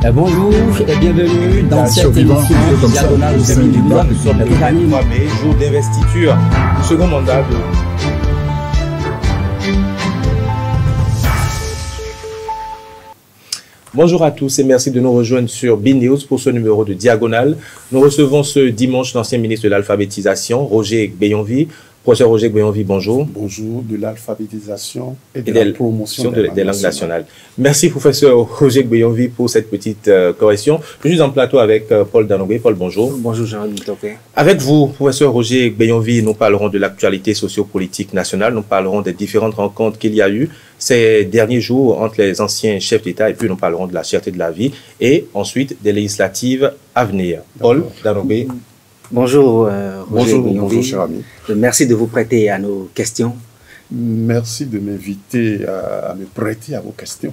Bonjour et bienvenue dans cette émission diagonale de 2012. Nous sommes le 3 mai, jour d'investiture du second mandat de... Bonjour à tous et merci de nous rejoindre sur BeNews pour ce numéro de Diagonale. Nous recevons ce dimanche l'ancien ministre de l'Alphabétisation, Roger Gbeyonvi. Professeur Roger Gbeyonvi, bonjour. Bonjour, de l'alphabétisation et de la promotion des langues nationales. Merci, professeur Roger Gbeyonvi, pour cette petite correction. Je suis en plateau avec Paul Danobé. Paul, bonjour. Bonjour, Jean-Luc Topé. Avec vous, professeur Roger Gbeyonvi, nous parlerons de l'actualité sociopolitique nationale. Nous parlerons des différentes rencontres qu'il y a eu ces derniers jours entre les anciens chefs d'État et puis nous parlerons de la cherté de la vie et ensuite des législatives à venir. Paul Danobé. Bonjour, Roger Gbeyonvi. Bonjour, cher ami. Merci de vous prêter à nos questions. Merci de m'inviter à me prêter à vos questions.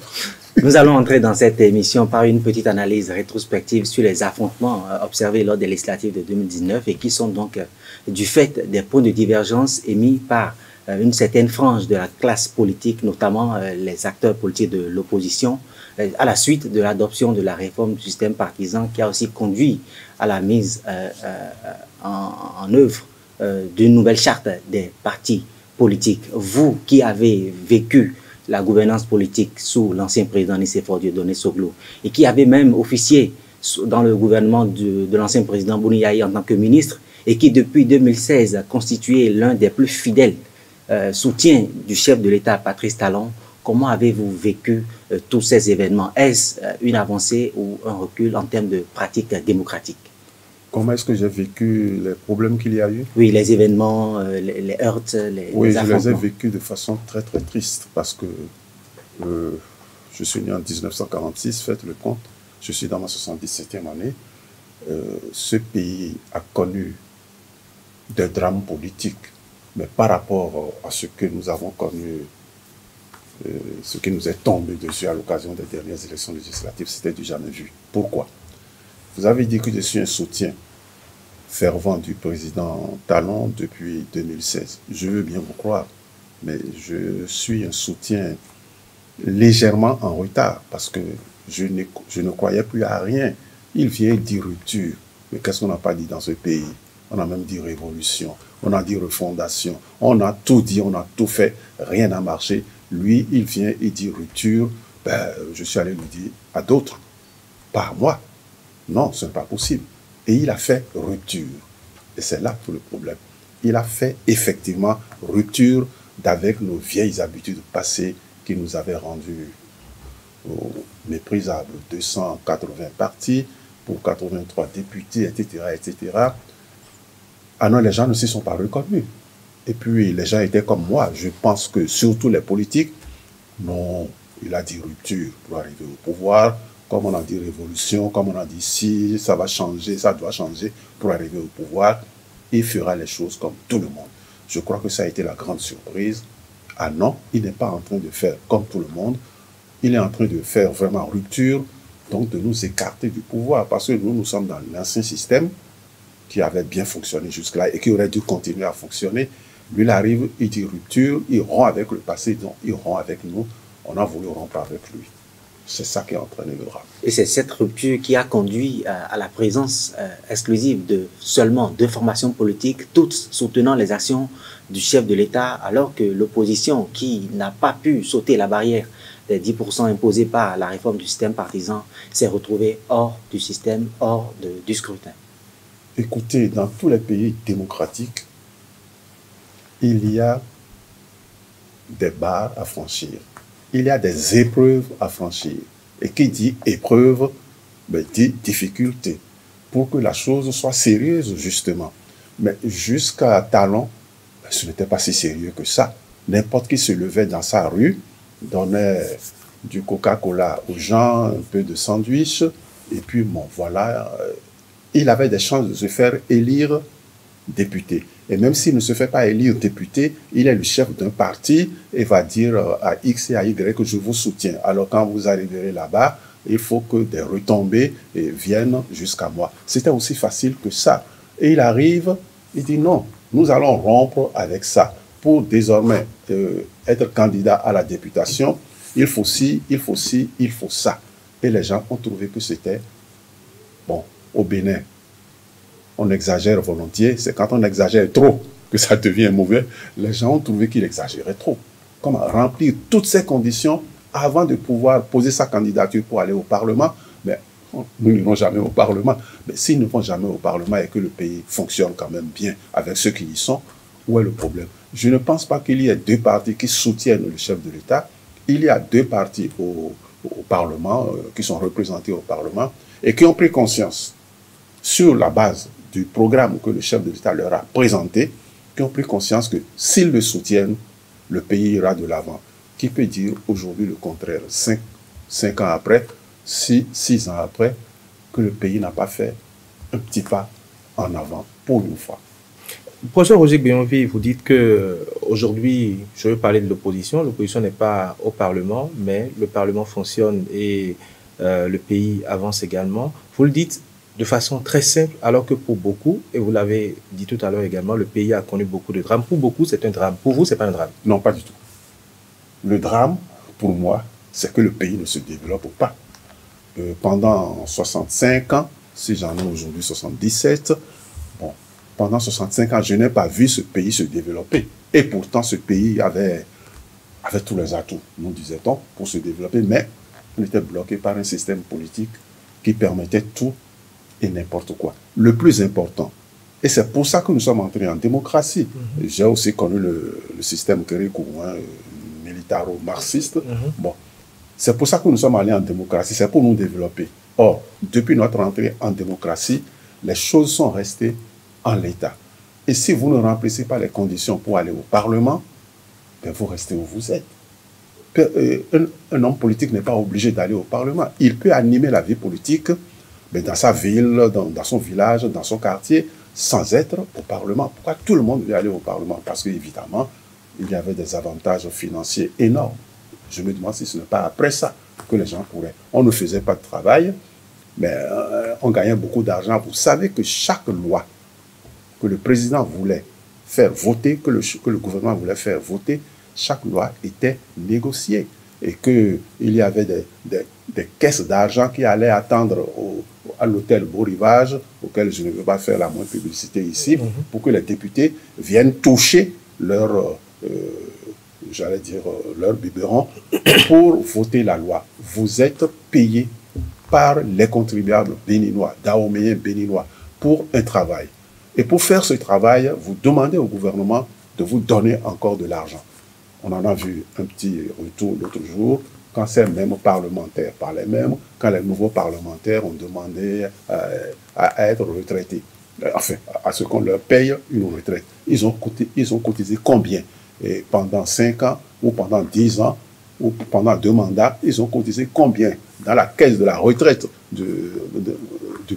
Nous allons entrer dans cette émission par une petite analyse rétrospective sur les affrontements observés lors des législatives de 2019 et qui sont donc du fait des points de divergence émis par une certaine frange de la classe politique, notamment les acteurs politiques de l'opposition, à la suite de l'adoption de la réforme du système partisan qui a aussi conduit à la mise en œuvre d'une nouvelle charte des partis politiques. Vous qui avez vécu la gouvernance politique sous l'ancien président Nicéphore Dieudonné Soglo et qui avez même officié dans le gouvernement de l'ancien président Bouni Yaye en tant que ministre et qui depuis 2016 a constitué l'un des plus fidèles soutiens du chef de l'État Patrice Talon, comment avez-vous vécu tous ces événements? Est-ce une avancée ou un recul en termes de pratiques démocratiques? Comment est-ce que j'ai vécu les problèmes qu'il y a eu? Oui, les événements, les heurts, oui, les affrontements. je les ai vécus de façon très très triste parce que je suis né en 1946, faites le compte, je suis dans ma 77e année. Ce pays a connu des drames politiques, mais par rapport à ce que nous avons connu, ce qui nous est tombé dessus à l'occasion des dernières élections législatives, c'était du jamais vu. Pourquoi? Vous avez dit que je suis un soutien fervent du président Talon depuis 2016. Je veux bien vous croire, mais je suis un soutien légèrement en retard parce que je ne croyais plus à rien. Il vient dire rupture. Mais qu'est-ce qu'on n'a pas dit dans ce pays? On a même dit révolution, on a dit refondation, on a tout dit, on a tout fait, rien n'a marché. Lui, il vient et dit rupture. Ben, je suis allé lui dire à d'autres, pas à moi. Non, ce n'est pas possible. Et il a fait rupture. Et c'est là tout le problème. Il a fait effectivement rupture d'avec nos vieilles habitudes passées qui nous avaient rendus méprisables. 280 partis pour 83 députés, etc., etc. Ah non, les gens ne s'y sont pas reconnus. Et puis, les gens étaient comme moi. Je pense que, surtout les politiques, non, il a dit rupture pour arriver au pouvoir. Comme on a dit révolution, comme on a dit si, ça va changer, ça doit changer pour arriver au pouvoir. Il fera les choses comme tout le monde. Je crois que ça a été la grande surprise. Ah non, il n'est pas en train de faire comme tout le monde. Il est en train de faire vraiment rupture, donc de nous écarter du pouvoir. Parce que nous sommes dans l'ancien système qui avait bien fonctionné jusque-là et qui aurait dû continuer à fonctionner. Lui, il arrive, il dit rupture, il rompt avec le passé, donc il rompt avec nous. On a voulu rompre avec lui. C'est ça qui a entraîné le drame. Et c'est cette rupture qui a conduit à la présence exclusive de seulement 2 formations politiques, toutes soutenant les actions du chef de l'État, alors que l'opposition, qui n'a pas pu sauter la barrière des 10% imposés par la réforme du système partisan, s'est retrouvée hors du système, hors du scrutin. Écoutez, dans tous les pays démocratiques, il y a des barres à franchir. Il y a des épreuves à franchir. Et qui dit épreuve, ben dit difficulté. Pour que la chose soit sérieuse, justement. Mais jusqu'à Talon, ben ce n'était pas si sérieux que ça. N'importe qui se levait dans sa rue, donnait du Coca-Cola aux gens, un peu de sandwich, et puis bon, voilà, il avait des chances de se faire élire député. Et même s'il ne se fait pas élire député, il est le chef d'un parti et va dire à X et à Y que je vous soutiens. Alors quand vous arriverez là-bas, il faut que des retombées viennent jusqu'à moi. C'était aussi facile que ça. Et il arrive, il dit non, nous allons rompre avec ça. Pour désormais être candidat à la députation, il faut ci, il faut ci, il faut ça. Et les gens ont trouvé que c'était, bon, au Bénin, on exagère volontiers, c'est quand on exagère trop que ça devient mauvais. Les gens ont trouvé qu'il exagérait trop. Comment remplir toutes ces conditions avant de pouvoir poser sa candidature pour aller au Parlement? Mais nous n'irons jamais au Parlement. Mais s'ils ne vont jamais au Parlement et que le pays fonctionne quand même bien avec ceux qui y sont, où est le problème? Je ne pense pas qu'il y ait deux partis qui soutiennent le chef de l'État. Il y a deux partis au Parlement, qui sont représentés au Parlement, et qui ont pris conscience, sur la base du programme que le chef de l'État leur a présenté, qui ont pris conscience que s'ils le soutiennent, le pays ira de l'avant. Qui peut dire aujourd'hui le contraire, 5 ans après, 6 ans après, que le pays n'a pas fait un petit pas en avant, pour une fois. Professeur Roger Gbeyonvi, vous dites que aujourd'hui, je veux parler de l'opposition. L'opposition n'est pas au Parlement, mais le Parlement fonctionne et le pays avance également. Vous le dites de façon très simple, alors que pour beaucoup, et vous l'avez dit tout à l'heure également, le pays a connu beaucoup de drames. Pour beaucoup, c'est un drame. Pour vous, c'est pas un drame? Non, pas du tout. Le drame, pour moi, c'est que le pays ne se développe pas. Pendant 65 ans, si j'en ai aujourd'hui 77, bon, pendant 65 ans, je n'ai pas vu ce pays se développer. Et pourtant, ce pays avait tous les atouts, nous disait-on, pour se développer, mais on était bloqué par un système politique qui permettait tout et n'importe quoi. Le plus important, et c'est pour ça que nous sommes entrés en démocratie. J'ai aussi connu le système Kérékou, militaro-marxiste. Bon, c'est pour ça que nous sommes allés en démocratie, c'est pour nous développer. Or, depuis notre entrée en démocratie, les choses sont restées en l'état. Et si vous ne remplissez pas les conditions pour aller au Parlement, ben vous restez où vous êtes. Un homme politique n'est pas obligé d'aller au Parlement. Il peut animer la vie politique dans sa ville, dans son village, dans son quartier, sans être au Parlement. Pourquoi tout le monde veut aller au Parlement? Parce qu'évidemment, il y avait des avantages financiers énormes. Je me demande si ce n'est pas après ça que les gens pourraient. On ne faisait pas de travail, mais on gagnait beaucoup d'argent. Vous savez que chaque loi que le président voulait faire voter, que le gouvernement voulait faire voter, chaque loi était négociée. Et qu'il y avait des caisses d'argent qui allaient attendre à l'hôtel Beau Rivage, auquel je ne veux pas faire la moindre publicité ici, pour que les députés viennent toucher leur biberon pour voter la loi. Vous êtes payé par les contribuables béninois, dahoméens béninois, pour un travail. Et pour faire ce travail, vous demandez au gouvernement de vous donner encore de l'argent. On en a vu un petit retour l'autre jour, quand ces mêmes parlementaires parlaient même, quand les nouveaux parlementaires ont demandé à être retraités. Enfin, à ce qu'on leur paye une retraite. Ils ont cotisé combien? Et pendant 5 ans, ou pendant 10 ans, ou pendant 2 mandats, ils ont cotisé combien dans la caisse de la retraite du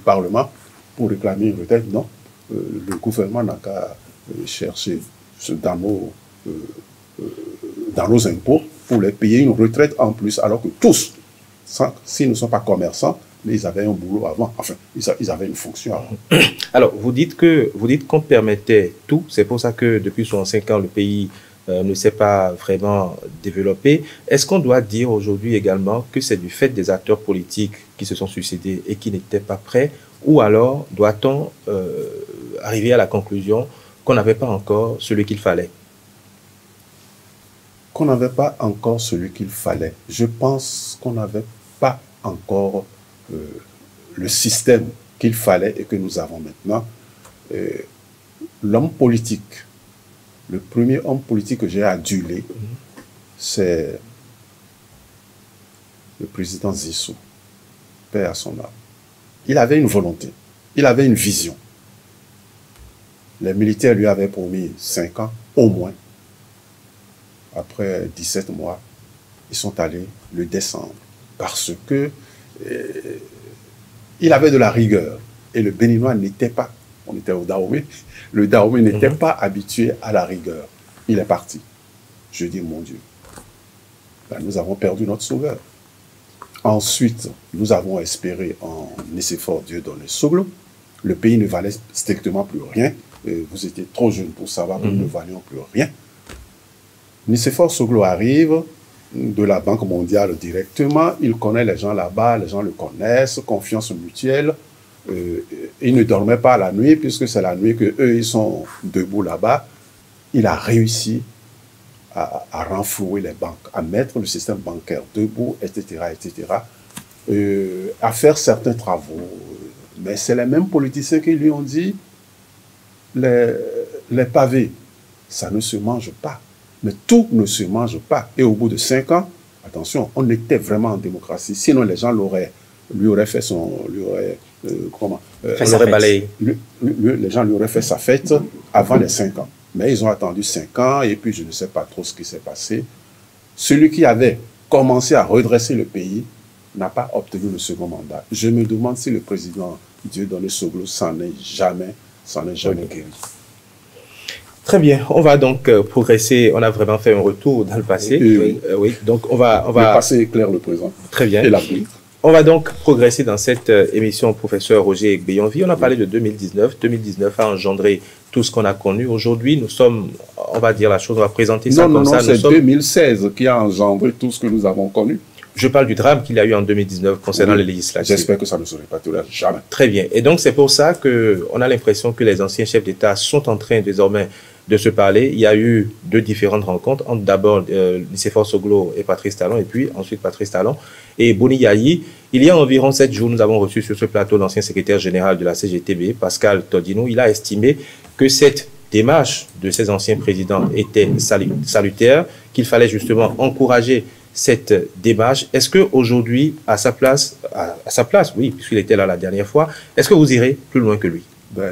Parlement pour réclamer une retraite? Non. Le gouvernement n'a qu'à chercher dans nos impôts pour les payer une retraite en plus, alors que tous, s'ils ne sont pas commerçants, mais ils avaient un boulot avant, enfin, ils avaient une fonction avant. Alors, vous dites qu'on permettait tout, c'est pour ça que depuis 65 ans, le pays ne s'est pas vraiment développé. Est-ce qu'on doit dire aujourd'hui également que c'est du fait des acteurs politiques qui se sont suicidés et qui n'étaient pas prêts, ou alors doit-on arriver à la conclusion qu'on n'avait pas encore celui qu'il fallait? Qu'on n'avait pas encore celui qu'il fallait. Je pense qu'on n'avait pas encore le système qu'il fallait et que nous avons maintenant. L'homme politique, le premier homme politique que j'ai adulé, c'est le président Zissou, paix à son âme. Il avait une volonté, il avait une vision. Les militaires lui avaient promis 5 ans, au moins. Après 17 mois, ils sont allés le descendre parce que il avait de la rigueur. Et le Béninois n'était pas, on était au Dahomey, le Dahomey n'était pas habitué à la rigueur. Il est parti. Je dis, mon Dieu, ben, nous avons perdu notre sauveur. Ensuite, nous avons espéré en Nicéphore Dieudonné Soglo. Le pays ne valait strictement plus rien. Vous étiez trop jeune pour savoir que nous ne valions plus rien. Nicéphore Soglo arrive de la Banque mondiale directement. Il connaît les gens là-bas, les gens le connaissent, confiance mutuelle. Il ne dormait pas la nuit, puisque c'est la nuit qu'eux, ils sont debout là-bas. Il a réussi à renflouer les banques, à mettre le système bancaire debout, etc., etc., à faire certains travaux. Mais c'est les mêmes politiciens qui lui ont dit les pavés, ça ne se mange pas. Mais tout ne se mange pas. Et au bout de 5 ans, attention, on était vraiment en démocratie. Sinon, les gens lui auraient fait son... balayé. Les gens lui auraient fait sa fête avant les 5 ans. Mais ils ont attendu 5 ans et puis je ne sais pas trop ce qui s'est passé. Celui qui avait commencé à redresser le pays n'a pas obtenu le second mandat. Je me demande si le président Dieudonné Soglo s'en est jamais guéri. Très bien, on va donc progresser. On a vraiment fait un retour dans le passé. Oui, donc on va... Le passé éclaire le présent. Très bien. Et l'avenir. On va donc progresser dans cette émission, professeur Roger Gbeyonvi. On a parlé de 2019. 2019 a engendré tout ce qu'on a connu. Aujourd'hui, nous sommes, on va dire la chose, on va présenter ça comme ça. Non, c'est 2016 qui a engendré tout ce que nous avons connu. Je parle du drame qu'il y a eu en 2019 concernant les législatives. J'espère que ça ne se répétera jamais. Très bien. Et donc, c'est pour ça qu'on a l'impression que les anciens chefs d'État sont en train désormais de se parler. Il y a eu 2 différentes rencontres, entre d'abord Nicéphore Soglo et Patrice Talon, et puis ensuite Patrice Talon et Boni Yayi. Il y a environ 7 jours, nous avons reçu sur ce plateau l'ancien secrétaire général de la CGTB, Pascal Todinou. Il a estimé que cette démarche de ces anciens présidents était salutaire, qu'il fallait justement encourager cette démarche. Est-ce qu'aujourd'hui, à sa place, oui, puisqu'il était là la dernière fois, est-ce que vous irez plus loin que lui?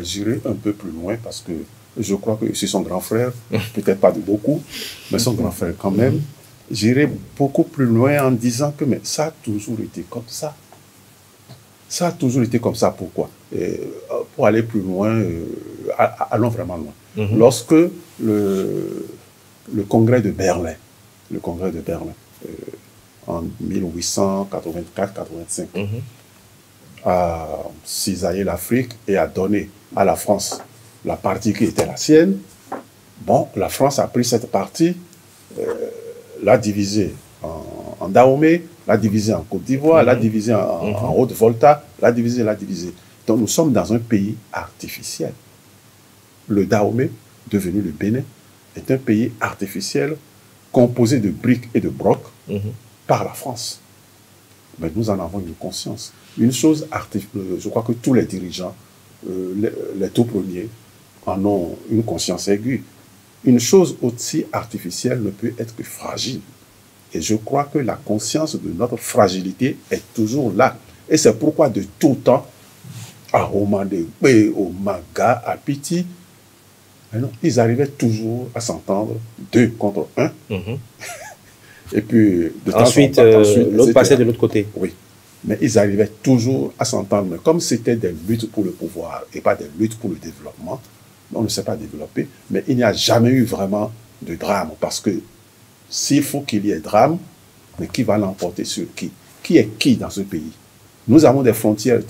J'irai un peu plus loin parce que je crois que c'est son grand frère, peut-être pas de beaucoup, mais son grand frère quand même. J'irai beaucoup plus loin en disant que mais ça a toujours été comme ça. Ça a toujours été comme ça. Pourquoi? Pour aller plus loin, allons vraiment loin. Lorsque le congrès de Berlin, en 1884-85, a cisaillé l'Afrique et a donné à la France la partie qui était la sienne. Bon, la France a pris cette partie, l'a divisée en Dahomey, l'a divisée en Côte d'Ivoire, l'a divisée en Haute-Volta, l'a divisée. Donc nous sommes dans un pays artificiel. Le Dahomey, devenu le Bénin, est un pays artificiel composé de briques et de brocs par la France. Mais nous en avons une conscience. Une chose je crois que tous les dirigeants, les tout premiers, en ont une conscience aiguë. Une chose aussi artificielle ne peut être que fragile. Et je crois que la conscience de notre fragilité est toujours là. Et c'est pourquoi de tout temps, à Romandé, au Maga, à Piti, ils arrivaient toujours à s'entendre 2 contre 1. Et puis, ensuite, l'autre passait de l'autre côté. Oui. Mais ils arrivaient toujours à s'entendre. Mais comme c'était des luttes pour le pouvoir et pas des luttes pour le développement, on ne s'est pas développé. Mais il n'y a jamais eu vraiment de drame. Parce que s'il faut qu'il y ait drame, mais qui va l'emporter sur qui? Qui est qui dans ce pays? Nous avons des frontières,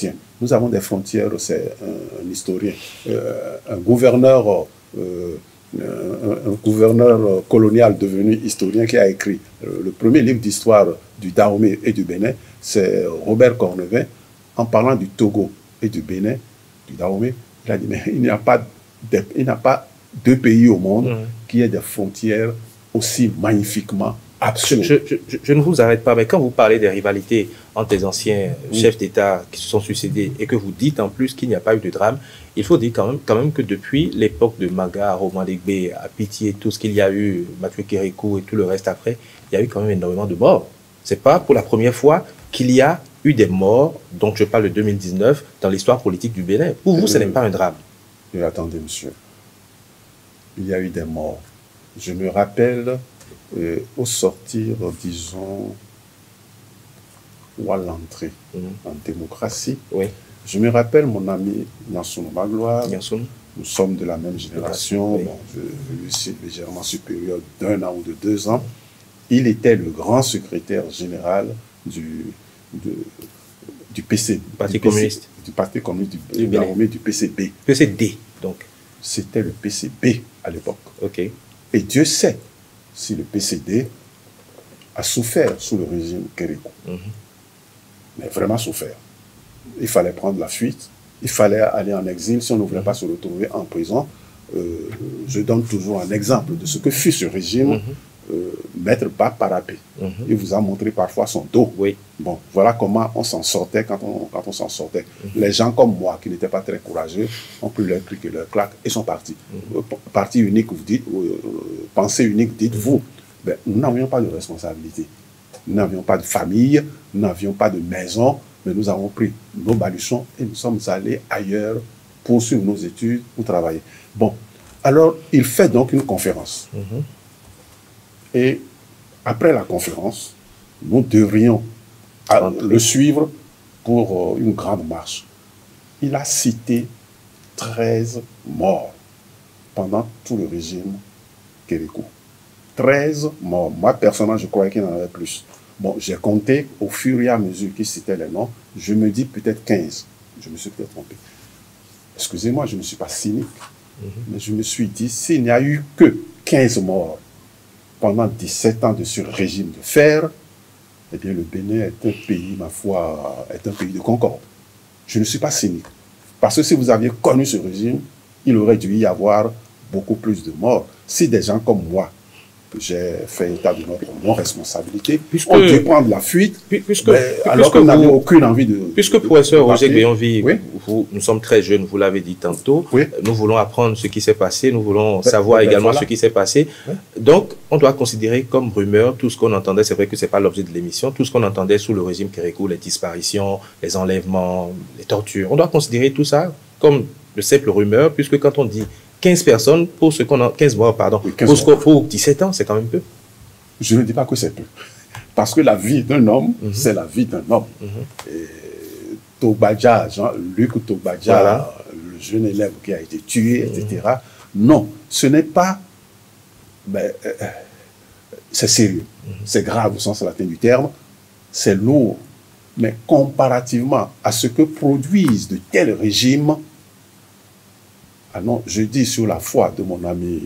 nous avons des frontières, c'est un historien, un gouverneur colonial devenu historien qui a écrit le premier livre d'histoire du Dahomey et du Bénin, c'est Robert Cornevin. En parlant du Togo et du Bénin, du Dahomey, il a dit mais il n'y a pas 2 pays au monde qui aient des frontières aussi magnifiquement absurdes. Je ne vous arrête pas, mais quand vous parlez des rivalités entre les anciens chefs d'État qui se sont succédés et que vous dites en plus qu'il n'y a pas eu de drame, il faut dire quand même que depuis l'époque de Maga, Romandé, à Pitié, tout ce qu'il y a eu, Mathieu Kérékou et tout le reste après, il y a eu quand même énormément de morts. C'est pas pour la première fois qu'il y a eu des morts, dont je parle de 2019, dans l'histoire politique du Bénin. Pour vous, ce n'est pas un drame. Mais attendez, monsieur. Il y a eu des morts. Je me rappelle, au sortir, disons, ou à l'entrée en démocratie, je me rappelle mon ami Nyansoun Magloire. Nous sommes de la même génération. Bon, je suis légèrement supérieur d'1 an ou de 2 ans. Il était le grand secrétaire général du PC, Parti communiste. Du Parti communiste du Dahomey, du PCB. PCD, donc. C'était le PCB à l'époque. Ok. Et Dieu sait si le PCD a souffert sous le régime Kérékou. Mais vraiment souffert. Il fallait prendre la fuite, il fallait aller en exil si on ne voulait pas se retrouver en prison. Je donne toujours un exemple de ce que fut ce régime. Maître Ba Parapé. Il vous a montré parfois son dos. Oui. Bon, voilà comment on s'en sortait quand on s'en sortait. Les gens comme moi, qui n'étaient pas très courageux, ont pris leur clic et leur claque et sont partis. Parti unique, vous dites, pensée unique, dites-vous. Ben, nous n'avions pas de responsabilité. Nous n'avions pas de famille, nous n'avions pas de maison, mais nous avons pris nos baluchons et nous sommes allés ailleurs poursuivre nos études ou travailler. Bon, alors il fait donc une conférence. Et après la conférence, nous devrions le suivre pour une grande marche. Il a cité 13 morts pendant tout le régime Kérékou. 13 morts. Moi, personnellement, je croyais qu'il y en avait plus. Bon, j'ai compté au fur et à mesure qu'il citait les noms. Je me dis peut-être 15. Je me suis peut-être trompé. Excusez-moi, je ne suis pas cynique. Mais je me suis dit, s'il n'y a eu que 15 morts pendant 17 ans de ce régime de fer, eh bien, le Bénin est un pays, ma foi, est un pays de concorde. Je ne suis pas cynique. Parce que si vous aviez connu ce régime, il aurait dû y avoir beaucoup plus de morts. Si des gens comme moi, j'ai fait état de notre non-responsabilité, on dû prendre la fuite, alors qu'on n'avait aucune envie de... Puisque professeur Roger Gbeyonvi, oui, nous sommes très jeunes, vous l'avez dit tantôt, oui, nous voulons apprendre ce qui s'est passé, nous voulons savoir également ce qui s'est passé. Donc, on doit considérer comme rumeur tout ce qu'on entendait, c'est vrai que ce n'est pas l'objet de l'émission, tout ce qu'on entendait sous le régime Kérékou, les disparitions, les enlèvements, les tortures. On doit considérer tout ça comme de simples rumeurs, puisque quand on dit 15 personnes pour ce qu'on a, 15 morts, pardon, oui, 15 pour 17 ans, c'est quand même peu. Je ne dis pas que c'est peu. Parce que la vie d'un homme, c'est la vie d'un homme. Tobadja, Jean-Luc Tobadja, voilà, le jeune élève qui a été tué, etc. Non, ce n'est pas... c'est sérieux. C'est grave au sens latin du terme. C'est lourd. Mais comparativement à ce que produisent de tels régimes, ah non, je dis sur la foi de mon ami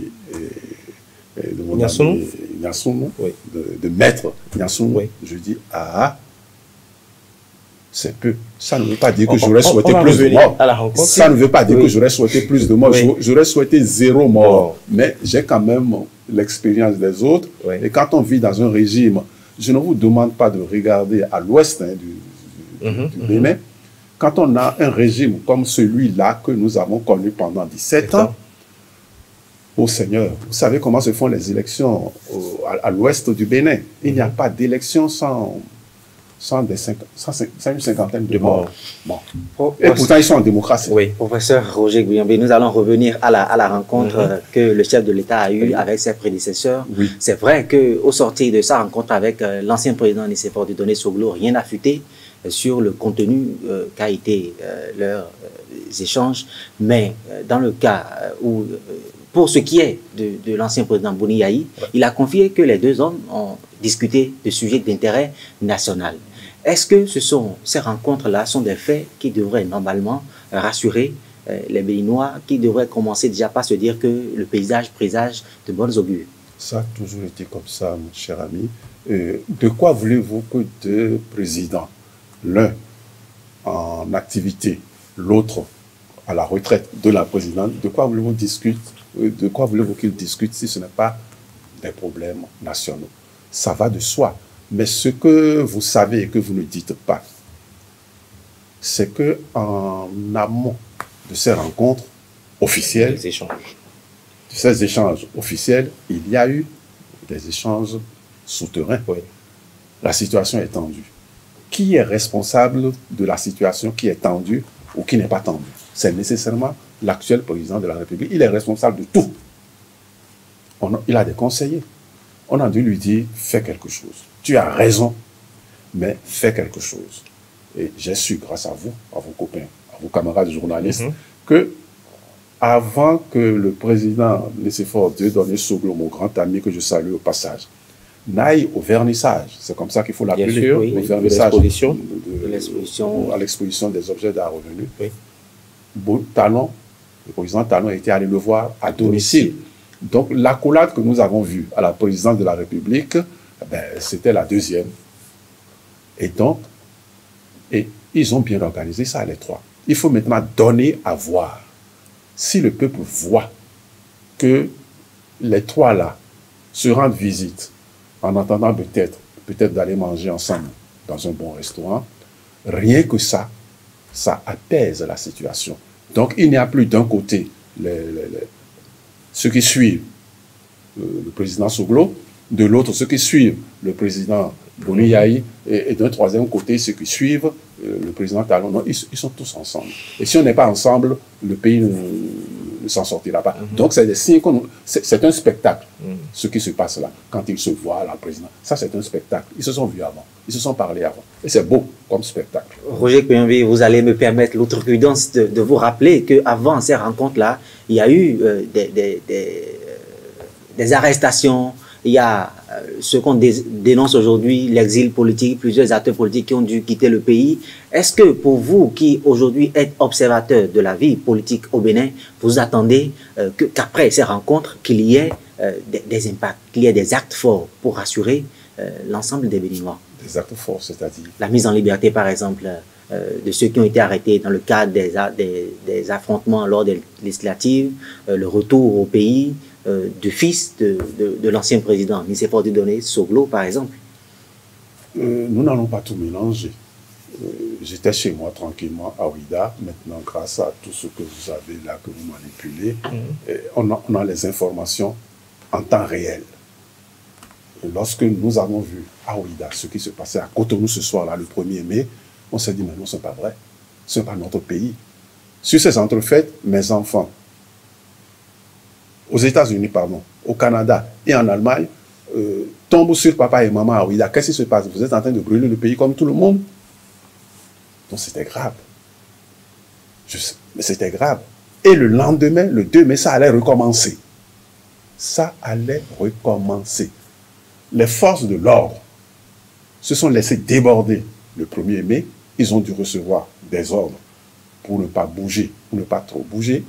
Nyasounou, oui, de maître Nyasounou, oui, je dis, c'est peu. Ça ne veut pas dire que j'aurais souhaité plus de morts. Ça ne veut pas dire que j'aurais souhaité plus de morts. J'aurais souhaité 0 mort. Mais j'ai quand même l'expérience des autres. Oui. Et quand on vit dans un régime, je ne vous demande pas de regarder à l'ouest du Bénin. Quand on a un régime comme celui-là que nous avons connu pendant 17 ans, ô Seigneur, vous savez comment se font les élections à l'ouest du Bénin. Il n'y a pas d'élection sans une cinquantaine de morts. Bon. Et pourtant, ils sont en démocratie. Oui. Professeur Roger Gbeyonvi, nous allons revenir à la rencontre que le chef de l'État a eue avec ses prédécesseurs. Oui. C'est vrai qu'au sortir de sa rencontre avec l'ancien président Nicéphore Dieudonné Soglo, rien n'a fuité sur le contenu qu'a été leurs échanges, mais dans le cas où, pour ce qui est de l'ancien président Boni Yayi, il a confié que les deux hommes ont discuté de sujets d'intérêt national. Est-ce que ces rencontres-là sont des faits qui devraient normalement rassurer les Béninois, qui devraient commencer déjà par se dire que le paysage présage de bonnes augures? Ça a toujours été comme ça, mon cher ami. De quoi voulez-vous que deux présidents, l'un en activité, l'autre à la retraite de la présidente, de quoi voulez-vous qu'ils discutent si ce n'est pas des problèmes nationaux? Ça va de soi. Mais ce que vous savez et que vous ne dites pas, c'est que en amont de ces rencontres officielles, ces échanges officiels, il y a eu des échanges souterrains. Oui. La situation est tendue. Qui est responsable de la situation qui est tendue ou qui n'est pas tendue? C'est nécessairement l'actuel président de la République. Il est responsable de tout. Il a des conseillers. On a dû lui dire, fais quelque chose. Tu as raison, mais fais quelque chose. Et j'ai su, grâce à vous, à vos copains, à vos camarades journalistes, que avant que le président Nicéphore Dieudonné Soglo, mon grand ami que je salue au passage, n'aille au vernissage, c'est comme ça qu'il faut l'appeler, oui, au vernissage à l'exposition des objets d'art revenu, Talon, le président Talon était allé le voir à domicile. Donc l'accolade que nous avons vue à la présidence de la République Ben, c'était la deuxième. Et donc, ils ont bien organisé ça, les trois. Il faut maintenant donner à voir. Si le peuple voit que les trois là se rendent visite en attendant peut-être d'aller manger ensemble dans un bon restaurant, rien que ça apaise la situation. Donc, il n'y a plus d'un côté ceux qui suivent le président Soglo, de l'autre ceux qui suivent le président Boni Yayi, et d'un troisième côté ceux qui suivent le président Talon. Non, ils sont tous ensemble. Et si on n'est pas ensemble, le pays ne s'en sortira pas. Donc c'est des signes c'est un spectacle, ce qui se passe là, quand ils se voient, la présidente. Ça, c'est un spectacle. Ils se sont vus avant, ils se sont parlé avant. Et c'est beau comme spectacle. Roger Ekpenyonvi, vous allez me permettre l'outrecuidance de vous rappeler qu'avant ces rencontres-là, il y a eu des arrestations. Il y a ce qu'on dénonce aujourd'hui, l'exil politique, plusieurs acteurs politiques qui ont dû quitter le pays. Est-ce que pour vous, qui aujourd'hui êtes observateur de la vie politique au Bénin, vous attendez qu'après ces rencontres, qu'il y ait des impacts, qu'il y ait des actes forts pour rassurer l'ensemble des Béninois? Des actes forts, c'est-à-dire? La mise en liberté, par exemple, de ceux qui ont été arrêtés dans le cadre des affrontements lors des législatives, le retour au pays du fils de l'ancien président, Nicéphore Dieudonné Soglo, par exemple. Nous n'allons pas tout mélanger. J'étais chez moi tranquillement à Ouida. Maintenant, grâce à tout ce que vous avez là, que vous manipulez, on a les informations en temps réel. Et lorsque nous avons vu à Ouida ce qui se passait à Cotonou ce soir-là, le 1er mai, on s'est dit, mais non, ce n'est pas vrai. Ce n'est pas notre pays. Sur ces entrefaites, mes enfants, aux États-Unis, pardon, au Canada et en Allemagne, tombent sur papa et maman à Ouida. Qu'est-ce qui se passe? Vous êtes en train de brûler le pays comme tout le monde? Donc c'était grave. Mais c'était grave. Et le lendemain, le 2 mai, ça allait recommencer. Ça allait recommencer. Les forces de l'ordre se sont laissées déborder le 1er mai. Ils ont dû recevoir des ordres pour ne pas bouger, pour ne pas trop bouger.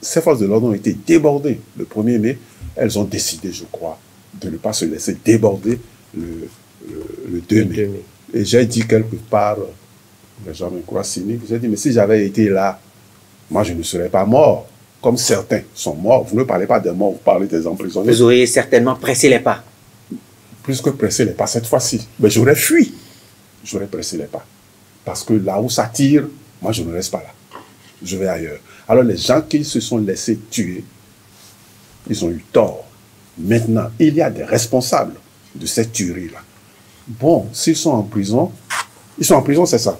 Ces forces de l'ordre ont été débordées le 1er mai. Elles ont décidé, je crois, de ne pas se laisser déborder le 2 mai. Et j'ai dit quelque part, les gens me croient cynique, j'ai dit, mais si j'avais été là, moi je ne serais pas mort, comme certains sont morts. Vous ne parlez pas des morts, vous parlez des emprisonnés. Vous auriez certainement pressé les pas. Plus que pressé les pas cette fois-ci. Mais j'aurais fui. J'aurais pressé les pas. Parce que là où ça tire, moi je ne reste pas là. Je vais ailleurs. Alors les gens qui se sont laissés tuer, ils ont eu tort. Maintenant, il y a des responsables de cette tuerie-là. Bon, s'ils sont en prison, ils sont en prison, c'est ça.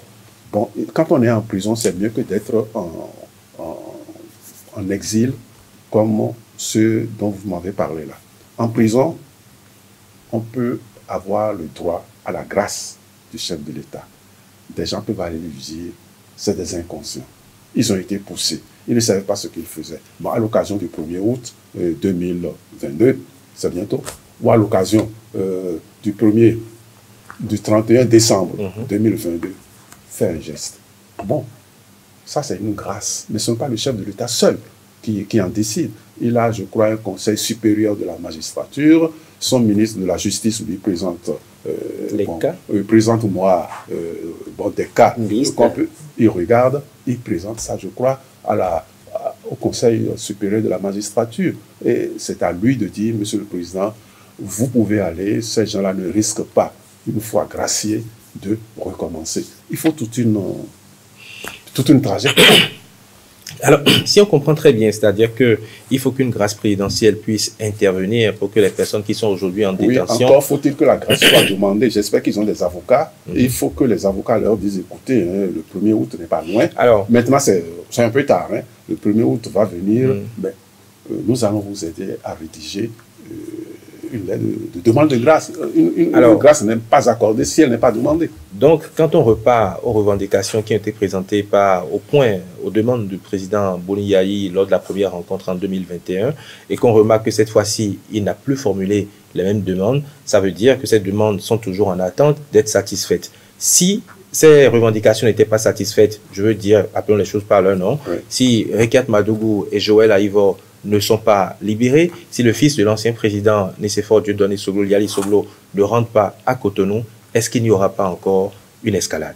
Bon, quand on est en prison, c'est mieux que d'être en exil, comme ceux dont vous m'avez parlé là. En prison, on peut avoir le droit à la grâce du chef de l'État. Des gens peuvent aller lui dire, c'est des inconscients. Ils ont été poussés. Ils ne savaient pas ce qu'ils faisaient. Bon, à l'occasion du 1er août 2022, c'est bientôt, ou à l'occasion du 31 décembre 2022, faire un geste. Bon, ça c'est une grâce. Mais ce n'est pas le chef de l'État seul qui en décide. Il a, je crois, un conseil supérieur de la magistrature. Son ministre de la Justice lui présente présente-moi des cas. Il regarde, il présente ça, je crois, au Conseil supérieur de la magistrature. Et c'est à lui de dire, Monsieur le Président, vous pouvez aller, ces gens-là ne risquent pas, une fois graciés, de recommencer. Il faut toute une trajectoire. Alors, si on comprend très bien, c'est-à-dire qu'il faut qu'une grâce présidentielle puisse intervenir pour que les personnes qui sont aujourd'hui en détention... Oui, encore faut-il que la grâce soit demandée. J'espère qu'ils ont des avocats. Il faut que les avocats leur disent, écoutez, le 1er août n'est pas loin. Alors, maintenant, c'est un peu tard. Le 1er août va venir. Nous allons vous aider à rédiger une lettre de demande de grâce. Une grâce n'est pas accordée si elle n'est pas demandée. Donc, quand on repart aux revendications qui ont été présentées aux demandes du président Boni Yayi lors de la première rencontre en 2021, et qu'on remarque que cette fois-ci, il n'a plus formulé les mêmes demandes, ça veut dire que ces demandes sont toujours en attente d'être satisfaites. Si ces revendications n'étaient pas satisfaites, je veux dire, appelons les choses par leur nom, si Rekiat Madougou et Joël Aïvor ne sont pas libérés, si le fils de l'ancien président Nicéphore Dieudonné Soglo, Yali Soglo, ne rentre pas à Cotonou, est-ce qu'il n'y aura pas encore une escalade?